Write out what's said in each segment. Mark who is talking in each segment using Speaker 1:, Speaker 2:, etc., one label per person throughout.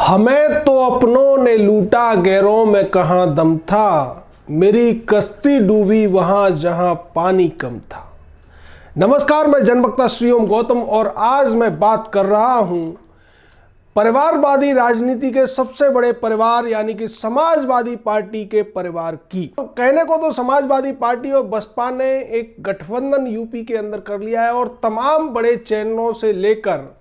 Speaker 1: हमें तो अपनों ने लूटा, गैरों में कहाँ दम था। मेरी कश्ती डूबी वहां जहां पानी कम था। नमस्कार, मैं जनवक्ता श्री ओम गौतम और आज मैं बात कर रहा हूं परिवारवादी राजनीति के सबसे बड़े परिवार यानी कि समाजवादी पार्टी के परिवार की। तो कहने को तो समाजवादी पार्टी और बसपा ने एक गठबंधन यूपी के अंदर कर लिया है और तमाम बड़े चैनलों से लेकर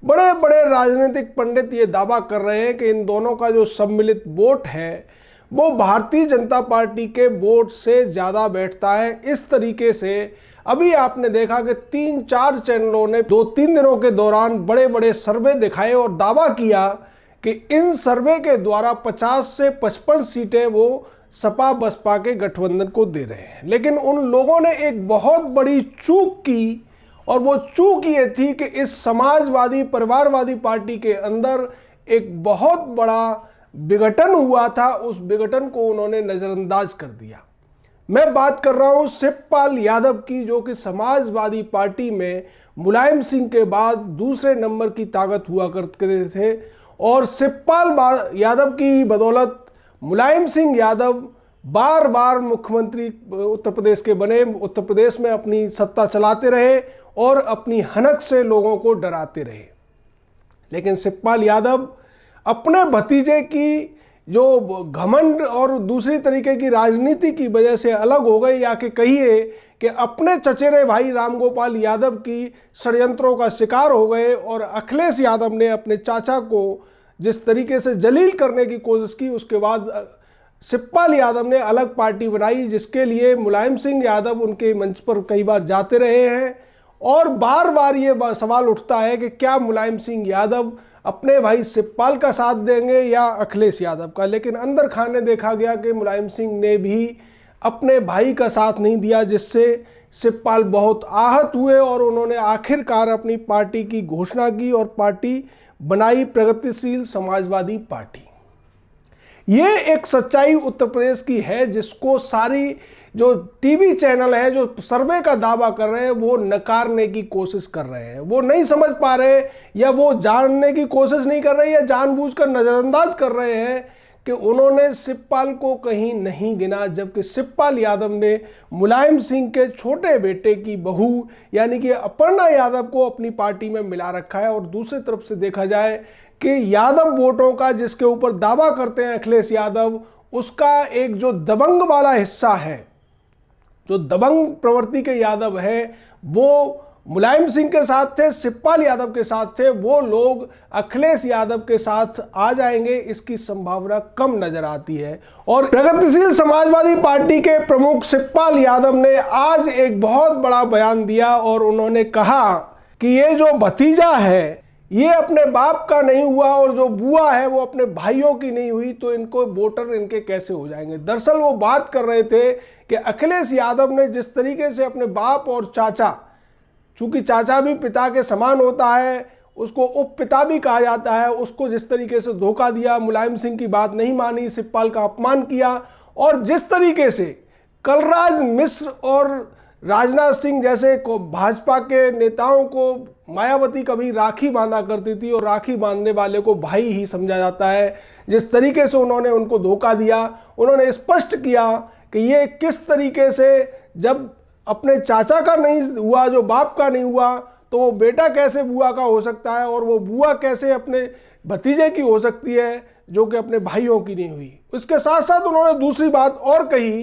Speaker 1: बड़े बड़े राजनीतिक पंडित ये दावा कर रहे हैं कि इन दोनों का जो सम्मिलित वोट है वो भारतीय जनता पार्टी के वोट से ज़्यादा बैठता है। इस तरीके से अभी आपने देखा कि 3-4 चैनलों ने 2-3 दिनों के दौरान बड़े बड़े सर्वे दिखाए और दावा किया कि इन सर्वे के द्वारा 50 से 55 सीटें वो सपा बसपा के गठबंधन को दे रहे हैं। लेकिन उन लोगों ने एक बहुत बड़ी चूक की और वो चूक ये थी कि इस समाजवादी परिवारवादी पार्टी के अंदर एक बहुत बड़ा विघटन हुआ था। उस विघटन को उन्होंने नज़रअंदाज कर दिया। मैं बात कर रहा हूं शिवपाल यादव की, जो कि समाजवादी पार्टी में मुलायम सिंह के बाद दूसरे नंबर की ताकत हुआ करते थे और शिवपाल यादव की बदौलत मुलायम सिंह यादव बार बार मुख्यमंत्री उत्तर प्रदेश के बने, उत्तर प्रदेश में अपनी सत्ता चलाते रहे और अपनी हनक से लोगों को डराते रहे। लेकिन शिवपाल यादव अपने भतीजे की जो घमंड और दूसरी तरीके की राजनीति की वजह से अलग हो गए, या कि कहिए कि अपने चचेरे भाई रामगोपाल यादव की षड्यंत्रों का शिकार हो गए और अखिलेश यादव ने अपने चाचा को जिस तरीके से जलील करने की कोशिश की, उसके बाद शिवपाल यादव ने अलग पार्टी बनाई, जिसके लिए मुलायम सिंह यादव उनके मंच पर कई बार जाते रहे हैं। और बार बार ये सवाल उठता है कि क्या मुलायम सिंह यादव अपने भाई शिवपाल का साथ देंगे या अखिलेश यादव का। लेकिन अंदर खाने देखा गया कि मुलायम सिंह ने भी अपने भाई का साथ नहीं दिया, जिससे शिवपाल बहुत आहत हुए और उन्होंने आखिरकार अपनी पार्टी की घोषणा की और पार्टी बनाई प्रगतिशील समाजवादी पार्टी। ये एक सच्चाई उत्तर प्रदेश की है जिसको सारी जो टीवी चैनल है जो सर्वे का दावा कर रहे हैं वो नकारने की कोशिश कर रहे हैं। वो नहीं समझ पा रहे या वो जानने की कोशिश नहीं कर रहे या जानबूझकर नज़रअंदाज कर रहे हैं कि उन्होंने शिवपाल को कहीं नहीं गिना, जबकि शिवपाल यादव ने मुलायम सिंह के छोटे बेटे की बहू यानी कि अपर्णा यादव को अपनी पार्टी में मिला रखा है। और दूसरी तरफ से देखा जाए कि यादव वोटों का जिसके ऊपर दावा करते हैं अखिलेश यादव, उसका एक जो दबंग वाला हिस्सा है, जो दबंग प्रवृत्ति के यादव है, वो मुलायम सिंह के साथ थे, शिवपाल यादव के साथ थे, वो लोग अखिलेश यादव के साथ आ जाएंगे, इसकी संभावना कम नजर आती है। और प्रगतिशील समाजवादी पार्टी के प्रमुख शिवपाल यादव ने आज एक बहुत बड़ा बयान दिया और उन्होंने कहा कि ये जो भतीजा है ये अपने बाप का नहीं हुआ और जो बुआ है वो अपने भाइयों की नहीं हुई, तो इनको वोटर इनके कैसे हो जाएंगे। दरअसल वो बात कर रहे थे कि अखिलेश यादव ने जिस तरीके से अपने बाप और चाचा, चूंकि चाचा भी पिता के समान होता है, उसको उप पिता भी कहा जाता है, उसको जिस तरीके से धोखा दिया, मुलायम सिंह की बात नहीं मानी, शिवपाल का अपमान किया और जिस तरीके से कलराज मिश्र और राजनाथ सिंह जैसे को भाजपा के नेताओं को मायावती कभी राखी बांधा करती थी और राखी बांधने वाले को भाई ही समझा जाता है, जिस तरीके से उन्होंने उनको धोखा दिया, उन्होंने स्पष्ट किया कि ये किस तरीके से जब अपने चाचा का नहीं हुआ, जो बाप का नहीं हुआ, तो वो बेटा कैसे बुआ का हो सकता है और वो बुआ कैसे अपने भतीजे की हो सकती है जो कि अपने भाइयों की नहीं हुई। उसके साथ साथ उन्होंने दूसरी बात और कही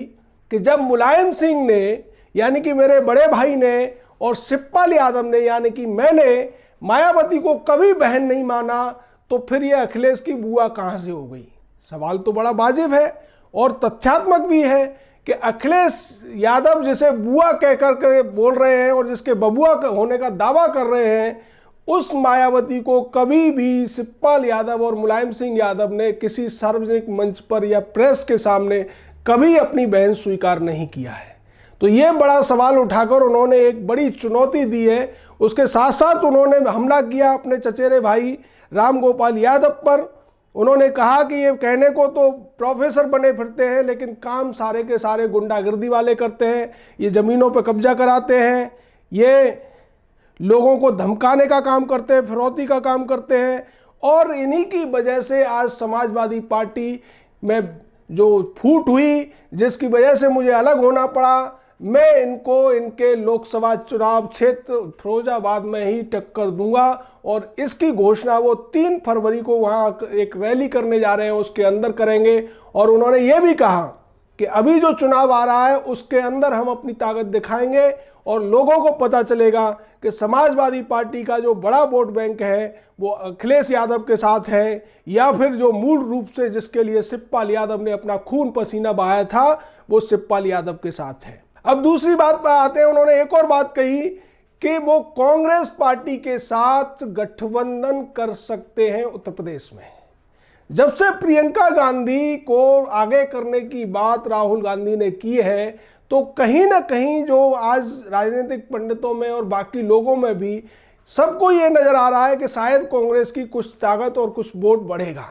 Speaker 1: कि जब मुलायम सिंह ने यानी कि मेरे बड़े भाई ने और शिवपाल यादव ने यानी कि मैंने मायावती को कभी बहन नहीं माना, तो फिर ये अखिलेश की बुआ कहां से हो गई। सवाल तो बड़ा वाजिब है और तथ्यात्मक भी है कि अखिलेश यादव जिसे बुआ कहकर के बोल रहे हैं और जिसके बबुआ होने का दावा कर रहे हैं, उस मायावती को कभी भी शिवपाल यादव और मुलायम सिंह यादव ने किसी सार्वजनिक मंच पर या प्रेस के सामने कभी अपनी बहन स्वीकार नहीं किया है। तो ये बड़ा सवाल उठाकर उन्होंने एक बड़ी चुनौती दी है। उसके साथ साथ उन्होंने हमला किया अपने चचेरे भाई रामगोपाल यादव पर। उन्होंने कहा कि ये कहने को तो प्रोफेसर बने फिरते हैं लेकिन काम सारे के सारे गुंडागर्दी वाले करते हैं, ये ज़मीनों पर कब्जा कराते हैं, ये लोगों को धमकाने का काम करते हैं, फिरौती का काम करते हैं और इन्हीं की वजह से आज समाजवादी पार्टी में जो फूट हुई, जिसकी वजह से मुझे अलग होना पड़ा, मैं इनको इनके लोकसभा चुनाव क्षेत्र फिरोजाबाद में ही टक्कर दूंगा। और इसकी घोषणा वो 3 फरवरी को वहां एक रैली करने जा रहे हैं, उसके अंदर करेंगे। और उन्होंने ये भी कहा कि अभी जो चुनाव आ रहा है उसके अंदर हम अपनी ताकत दिखाएंगे और लोगों को पता चलेगा कि समाजवादी पार्टी का जो बड़ा वोट बैंक है वो अखिलेश यादव के साथ है, या फिर जो मूल रूप से जिसके लिए शिवपाल यादव ने अपना खून पसीना बहाया था वो शिवपाल यादव के साथ है। अब दूसरी बात पर आते हैं। उन्होंने एक और बात कही कि वो कांग्रेस पार्टी के साथ गठबंधन कर सकते हैं उत्तर प्रदेश में। जब से प्रियंका गांधी को आगे करने की बात राहुल गांधी ने की है, तो कहीं ना कहीं जो आज राजनीतिक पंडितों में और बाकी लोगों में भी सबको ये नजर आ रहा है कि शायद कांग्रेस की कुछ ताकत और कुछ वोट बढ़ेगा।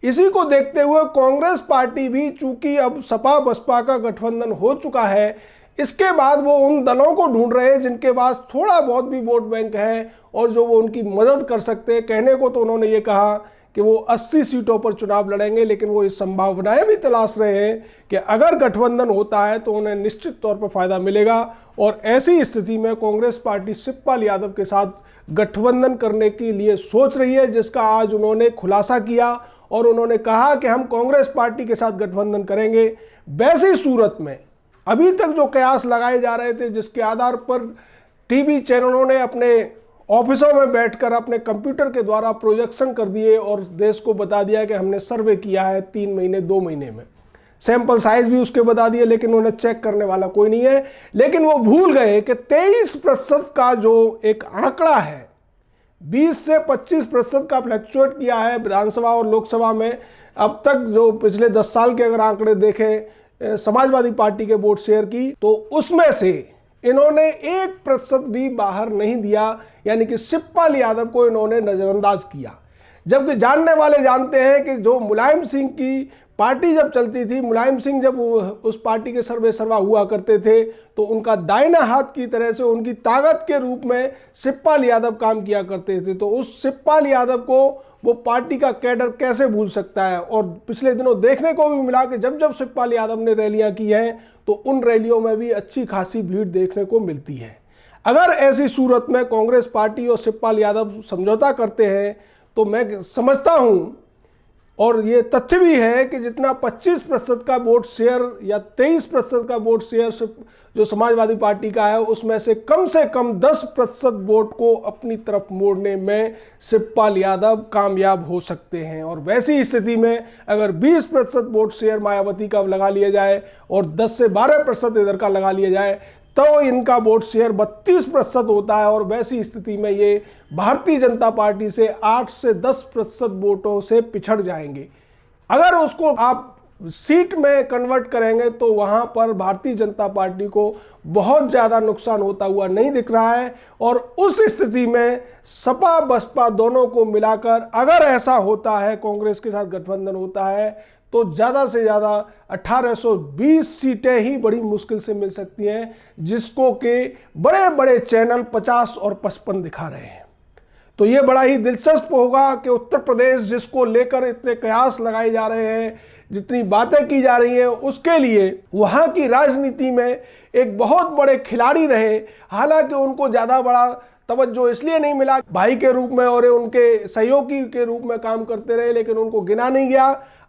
Speaker 1: इसी को देखते हुए कांग्रेस पार्टी भी, चूंकि अब सपा बसपा का गठबंधन हो चुका है, इसके बाद वो उन दलों को ढूंढ रहे हैं जिनके पास थोड़ा बहुत भी वोट बैंक है और जो वो उनकी मदद कर सकते हैं। कहने को तो उन्होंने ये कहा कि वो 80 सीटों पर चुनाव लड़ेंगे, लेकिन वो इस संभावनाएं भी तलाश रहे हैं कि अगर गठबंधन होता है तो उन्हें निश्चित तौर पर फायदा मिलेगा। और ऐसी स्थिति में कांग्रेस पार्टी शिवपाल यादव के साथ गठबंधन करने के लिए सोच रही है, जिसका आज उन्होंने खुलासा किया और उन्होंने कहा कि हम कांग्रेस पार्टी के साथ गठबंधन करेंगे। वैसी सूरत में अभी तक जो कयास लगाए जा रहे थे, जिसके आधार पर टीवी चैनलों ने अपने ऑफिसों में बैठकर अपने कंप्यूटर के द्वारा प्रोजेक्शन कर दिए और देश को बता दिया कि हमने सर्वे किया है 3 महीने 2 महीने में, सैंपल साइज भी उसके बता दिए, लेकिन उन्हें चेक करने वाला कोई नहीं है। लेकिन वो भूल गए कि 23% का जो एक आंकड़ा है, 20 से 25% का फ्लक्चुएट किया है विधानसभा और लोकसभा में अब तक। जो पिछले 10 साल के अगर आंकड़े देखें समाजवादी पार्टी के वोट शेयर की, तो उसमें से इन्होंने 1% भी बाहर नहीं दिया, यानी कि शिवपाल यादव को इन्होंने नजरअंदाज किया। जबकि जानने वाले जानते हैं कि जो मुलायम सिंह की पार्टी जब चलती थी, मुलायम सिंह जब उस पार्टी के सर्वे सर्वा हुआ करते थे, तो उनका दाहिना हाथ की तरह से उनकी ताकत के रूप में शिवपाल यादव काम किया करते थे। तो उस शिवपाल यादव को वो पार्टी का कैडर कैसे भूल सकता है। और पिछले दिनों देखने को भी मिला कि जब जब शिवपाल यादव ने रैलियां की हैं, तो उन रैलियों में भी अच्छी खासी भीड़ देखने को मिलती है। अगर ऐसी सूरत में कांग्रेस पार्टी और शिवपाल यादव समझौता करते हैं, तो मैं समझता हूं, और ये तथ्य भी है कि जितना 25% का वोट शेयर या 23% का वोट शेयर जो समाजवादी पार्टी का है, उसमें से कम 10% वोट को अपनी तरफ मोड़ने में शिवपाल यादव कामयाब हो सकते हैं। और वैसी स्थिति में अगर 20% वोट शेयर मायावती का लगा लिया जाए और 10 से 12% इधर का लगा लिया जाए, तो इनका वोट शेयर 32% होता है। और वैसी स्थिति में ये भारतीय जनता पार्टी से 8 से 10% वोटों से पिछड़ जाएंगे। अगर उसको आप सीट में कन्वर्ट करेंगे तो वहां पर भारतीय जनता पार्टी को बहुत ज़्यादा नुकसान होता हुआ नहीं दिख रहा है। और उस स्थिति में सपा बसपा दोनों को मिलाकर अगर ऐसा होता है, कांग्रेस के साथ गठबंधन होता है, तो ज़्यादा से ज़्यादा 1820 सीटें ही बड़ी मुश्किल से मिल सकती हैं, जिसको कि बड़े बड़े चैनल 50 और 55 दिखा रहे हैं। तो ये बड़ा ही दिलचस्प होगा कि उत्तर प्रदेश, जिसको लेकर इतने कयास लगाए जा रहे हैं, जितनी बातें की जा रही हैं, उसके लिए वहाँ की राजनीति में एक बहुत बड़े खिलाड़ी रहे। हालांकि उनको ज़्यादा बड़ा तवज्जो इसलिए नहीं मिला, भाई के रूप में और उनके सहयोगी के रूप में काम करते रहे, लेकिन उनको गिना नहीं गया।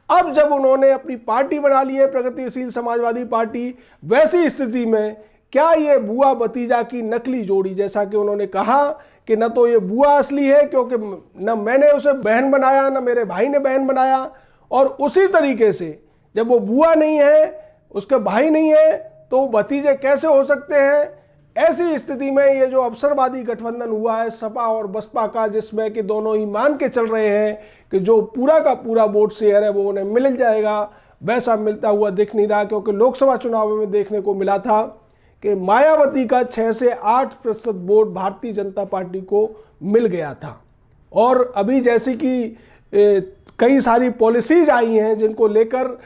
Speaker 1: अब जब उन्होंने अपनी पार्टी बना ली है, प्रगतिशील समाजवादी पार्टी, वैसी स्थिति में क्या ये बुआ भतीजा की नकली जोड़ी, जैसा कि उन्होंने कहा कि न तो ये बुआ असली है, क्योंकि न मैंने उसे बहन बनाया, न मेरे भाई ने बहन बनाया, और उसी तरीके से जब वो बुआ नहीं है, उसके भाई नहीं है, तो भतीजे कैसे हो सकते हैं। ऐसी स्थिति में ये जो अवसरवादी गठबंधन हुआ है सपा और बसपा का, जिसमें कि दोनों ही मान के चल रहे हैं कि जो पूरा का पूरा वोट शेयर है वो उन्हें मिल जाएगा, वैसा मिलता हुआ दिख नहीं रहा। क्योंकि लोकसभा चुनाव में देखने को मिला था कि मायावती का 6 से 8% वोट भारतीय जनता पार्टी को मिल गया था। और अभी जैसे कि कई सारी पॉलिसीज आई हैं जिनको लेकर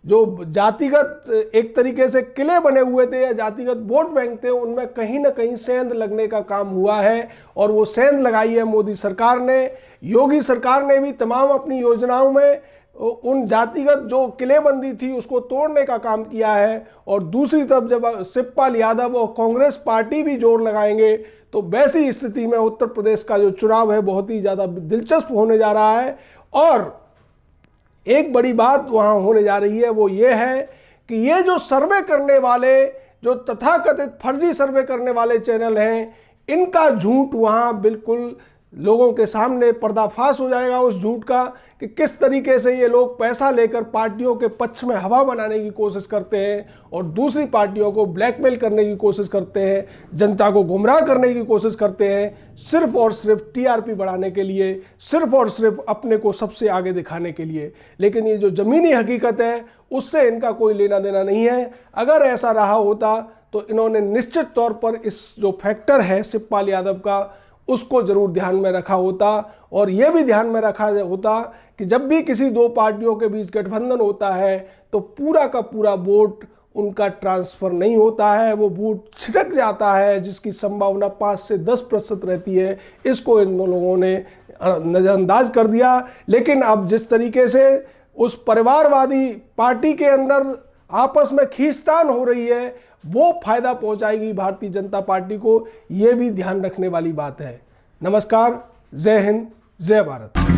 Speaker 1: जो जातिगत एक तरीके से किले बने हुए थे या जातिगत वोट बैंक थे, उनमें कहीं ना कहीं सेंध लगने का काम हुआ है। और वो सेंध लगाई है मोदी सरकार ने। योगी सरकार ने भी तमाम अपनी योजनाओं में उन जातिगत जो किलेबंदी थी उसको तोड़ने का काम किया है। और दूसरी तरफ जब शिवपाल यादव और कांग्रेस पार्टी भी जोर लगाएंगे तो वैसी स्थिति में उत्तर प्रदेश का जो चुनाव है बहुत ही ज़्यादा दिलचस्प होने जा रहा है। और एक बड़ी बात वहाँ होने जा रही है, वो ये है कि ये जो सर्वे करने वाले, जो तथाकथित फर्जी सर्वे करने वाले चैनल हैं, इनका झूठ वहाँ बिल्कुल लोगों के सामने पर्दाफाश हो जाएगा उस झूठ का, कि किस तरीके से ये लोग पैसा लेकर पार्टियों के पक्ष में हवा बनाने की कोशिश करते हैं और दूसरी पार्टियों को ब्लैकमेल करने की कोशिश करते हैं, जनता को गुमराह करने की कोशिश करते हैं, सिर्फ और सिर्फ टीआरपी बढ़ाने के लिए, सिर्फ और सिर्फ अपने को सबसे आगे दिखाने के लिए। लेकिन ये जो ज़मीनी हकीकत है उससे इनका कोई लेना देना नहीं है। अगर ऐसा रहा होता तो इन्होंने निश्चित तौर पर इस जो फैक्टर है शिवपाल यादव का, उसको जरूर ध्यान में रखा होता। और यह भी ध्यान में रखा होता कि जब भी किसी दो पार्टियों के बीच गठबंधन होता है तो पूरा का पूरा वोट उनका ट्रांसफर नहीं होता है, वो वोट छिटक जाता है, जिसकी संभावना 5 से 10% रहती है। इसको इन लोगों ने नज़रअंदाज कर दिया। लेकिन अब जिस तरीके से उस परिवारवादी पार्टी के अंदर आपस में खींचतान हो रही है, वो फायदा पहुंचाएगी भारतीय जनता पार्टी को, ये भी ध्यान रखने वाली बात है। नमस्कार, जय हिंद, जय भारत।